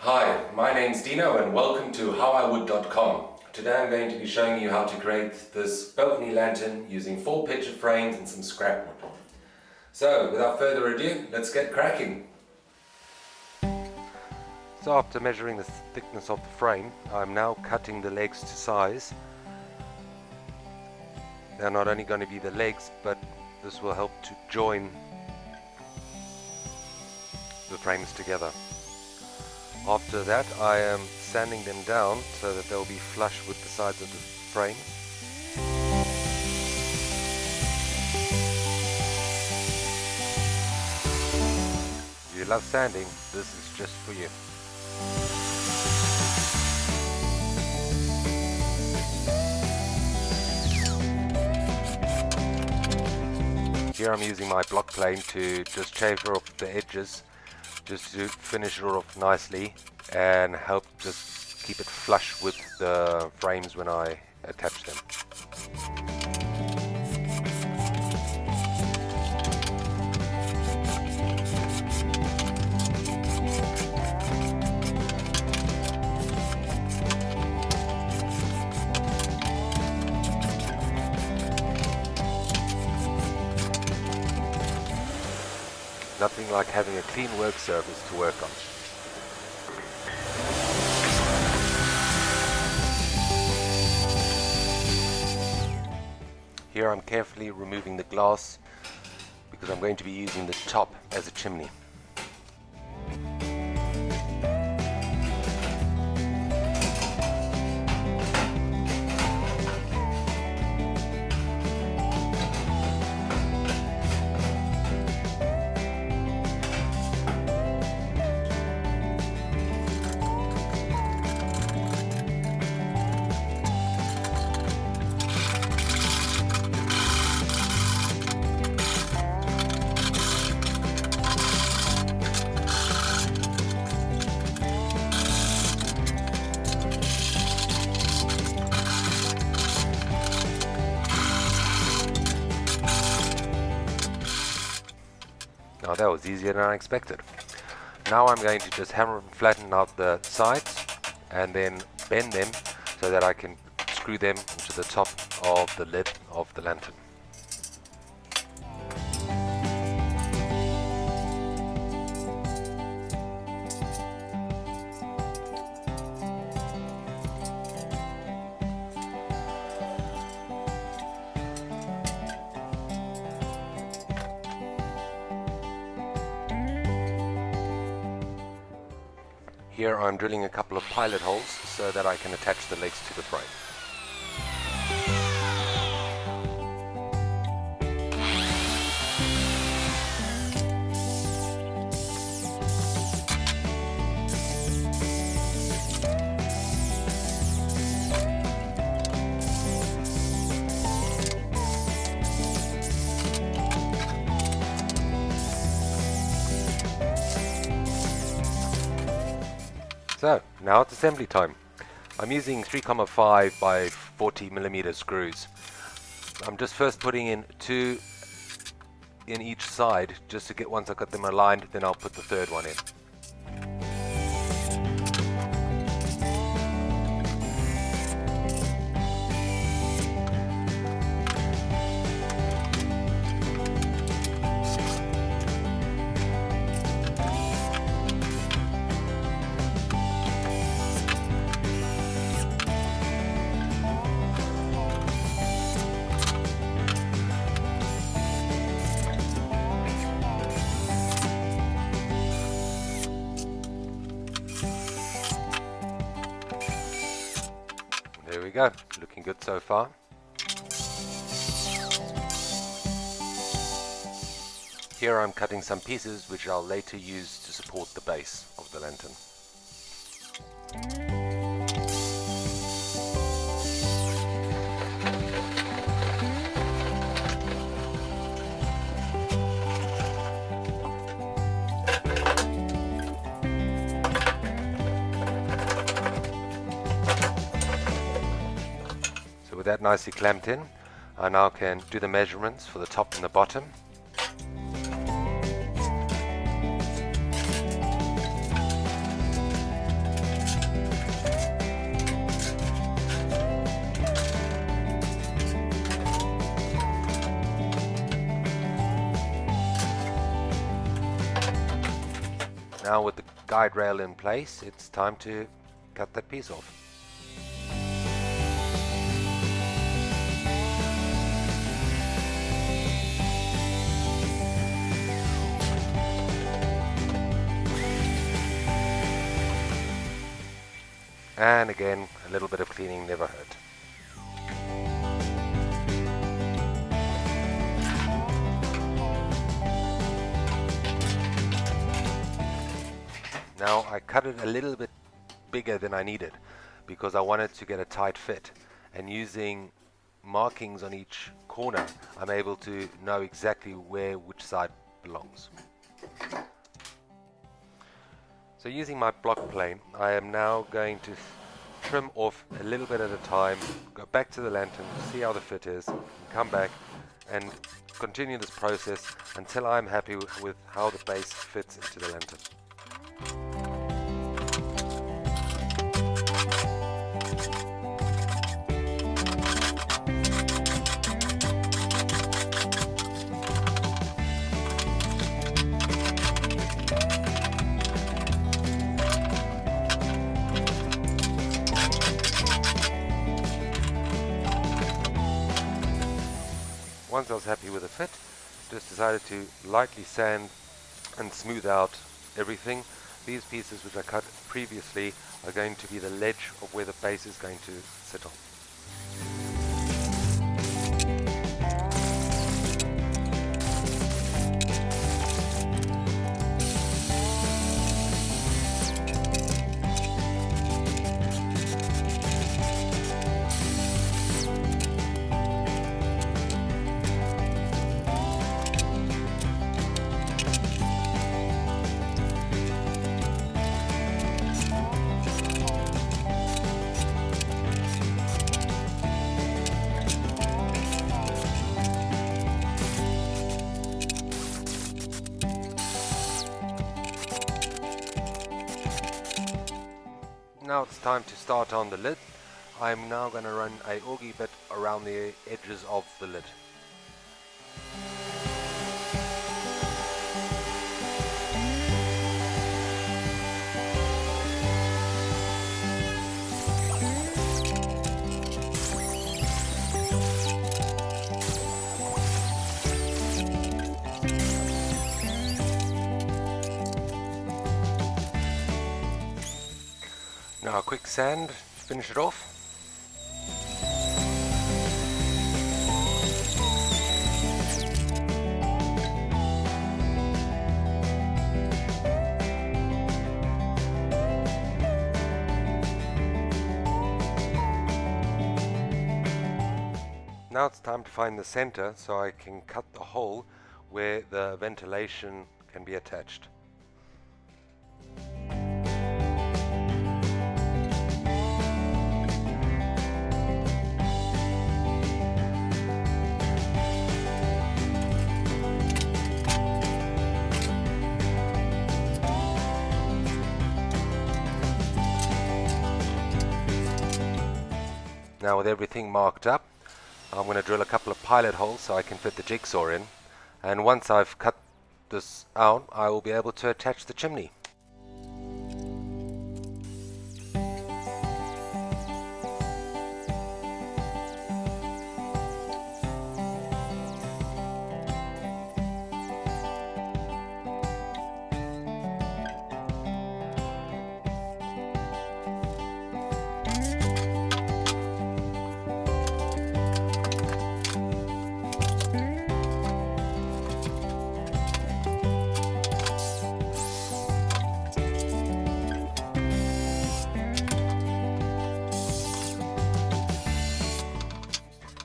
Hi, my name's Dino and welcome to howiwould.com. Today I'm going to be showing you how to create this balcony lantern using 4 picture frames and some scrap wood. So without further ado, let's get cracking. So after measuring the thickness of the frame, I'm now cutting the legs to size. They're not only going to be the legs, but this will help to join the frames together. After that, I am sanding them down so that they'll be flush with the sides of the frame. If you love sanding, this is just for you. Here I'm using my block plane to just chamfer off the edges, just to finish it off nicely and help just keep it flush with the frames when I attach them. Nothing like having a clean work surface to work on. Here I'm carefully removing the glass because I'm going to be using the top as a chimney. Now that was easier than I expected. Now I'm going to just hammer and flatten out the sides and then bend them so that I can screw them into the top of the lid of the lantern. Here I'm drilling a couple of pilot holes so that I can attach the legs to the frame. So, now it's assembly time. I'm using 3,5 by 40mm screws. I'm just first putting in 2 in each side just to get, once I've got them aligned, then I'll put the third one in. There we go, looking good so far. Here I'm cutting some pieces which I'll later use to support the base of the lantern. With that nicely clamped in, I now can do the measurements for the top and the bottom. Now with the guide rail in place, it's time to cut that piece off. And again, a little bit of cleaning never hurt. Now I cut it a little bit bigger than I needed because I wanted to get a tight fit, and using markings on each corner I'm able to know exactly where which side belongs. So using my block plane, I am now going to trim off a little bit at a time, go back to the lantern, see how the fit is, and come back and continue this process until I'm happy with how the base fits into the lantern. Once I was happy with the fit, just decided to lightly sand and smooth out everything. These pieces which I cut previously are going to be the ledge of where the base is going to sit on. Now it's time to start on the lid. I'm now going to run a augie bit around the edges of the lid. Now a quick sand to finish it off. Now it's time to find the center so I can cut the hole where the ventilation can be attached. Now with everything marked up, I'm going to drill a couple of pilot holes so I can fit the jigsaw in, and once I've cut this out I will be able to attach the chimney.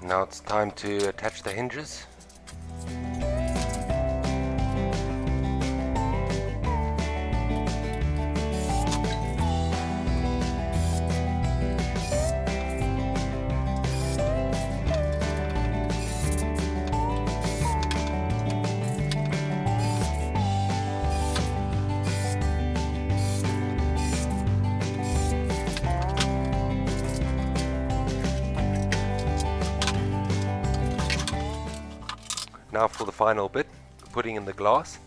Now it's time to attach the hinges. Now for the final bit, putting in the glass.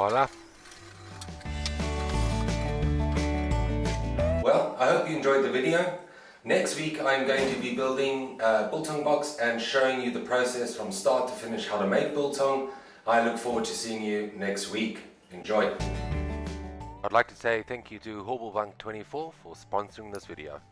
Voila. Well, I hope you enjoyed the video. Next week I'm going to be building a biltong box and showing you the process from start to finish how to make biltong. I look forward to seeing you next week. Enjoy. I'd like to say thank you to Horbelbank24 for sponsoring this video.